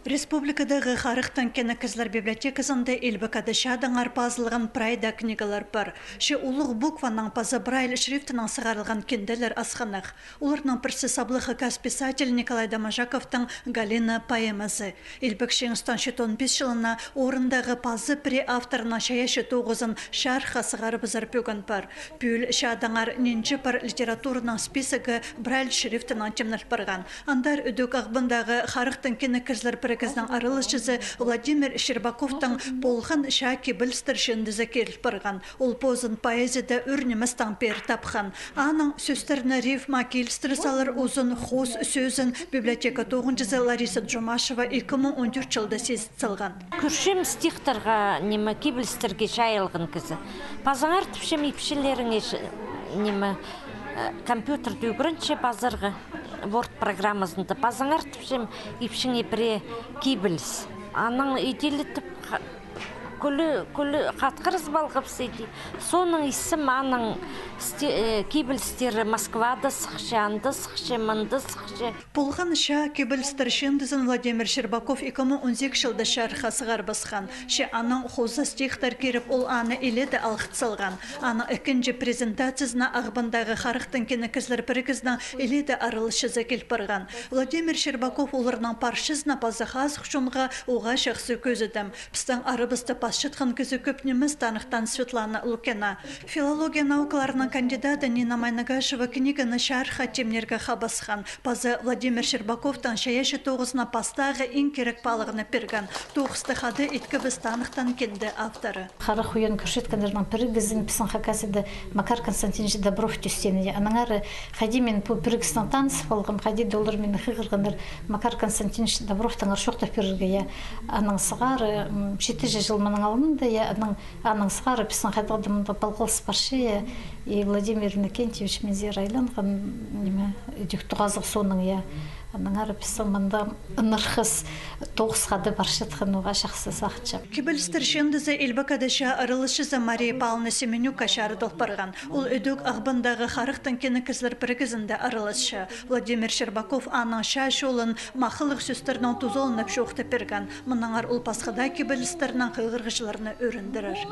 Республикадагы Харыктан кенекизлер библиотекасында элбекада шадаңар пазылган прайда книгалар бар. Ше улуг букваның пазы Брайль шрифтының сыгарылган кинделер асханах. Уларның бірсі саблыхы кас писатель Николай Домажаковтың Галина поэмасы. Элбек шеңстан 15 жылына орындагы пазы при авторына шаяшы тоғызын шарха сыгарып зарпөган бар. Пүл шадаңар ненче пар литературының списогы Брайль шрифтының чемнал барган. Андар өдөк ағбындағы Харыктан кенекизлер Президент арылышчысы Владимир Щербаковтың полхан шаки білстір шындызы келіп барған. Ол позын поэзияда үрнемістің пер тапқан. Аның сөстеріні рифма келістірі салыр ұзын хос сөзін библиотека 9-жызы Лариса Джумашева 2014 жылда сезіт салған. Күршім стихтарға немі кебілістерге жайылғын кізі. Пазаңар түпшем епшілеріңе немі компьютер дүйгірінше базарға Word программасында пазаңар түпшем епшіңе біре кебіліс. Аның иделітіп күлі қатқырыз балғып сейді. Соның ісім аның кебілістері Москвада сықшы, анды сықшы, мұнды сықшы. Полған ша кебілістер шендізін Владимир Щербаков 2012 жылда шарха сығар басқан. Ше аның хоза стихтар керіп ол аны еледі алғыт салған. Аны үкінжі презентациясына ағбандағы Харыктан кенекізлер бірігіздің еледі арылышызы келіп барған. Владимир Щербаков оларының паршызына пазахаз құшынға оға шақсы көзідім. Пістің арыбысты пасшытқан көзі көпнеміз танықтан Светлана Лукена. Филология наукаларының кандидаты Нина Майнагашева книганы шарха темнерге хабасхан. Пазы Владимир Щербаковтан шаяшы тоғызына пастағы ең керек балығыны перген. Тоғысты хады еткі біз танықтан кенді авторы. Харық уен көршеткендердің бірігізін пісын хакасыды Макар Константинович Добров түстемеді. Аныңары қади мен бірігісінің таныс болғым, қади доллар мені қиғырғандар Макар Константинович Добровтың аршоқта перге. Аның сығары 7 жыл мұның алынды, аның сығары пісын қадығдымында балғылыс баршы, и Владимир Иннокентьевич Мензер айланған дүйіктіғазық соның, аның ары пісын мұнда ұнырқыз тоғысқады баршытқын оға шақсы сақчы. Кебілістер шендізі Элбекадаша арылышызы Мария Павловна Семенюка шарыдылып барған. Ол өдөк ағбындағы Харыктан кенекізлер бірігізінде арылышы. Владимир Щербаков аның шаш олын мақылық сөстерінің тузолынып шоқты перген. Мұнаңар ол пасқыда кебілістерінің қылғырғышыларына өріндірір.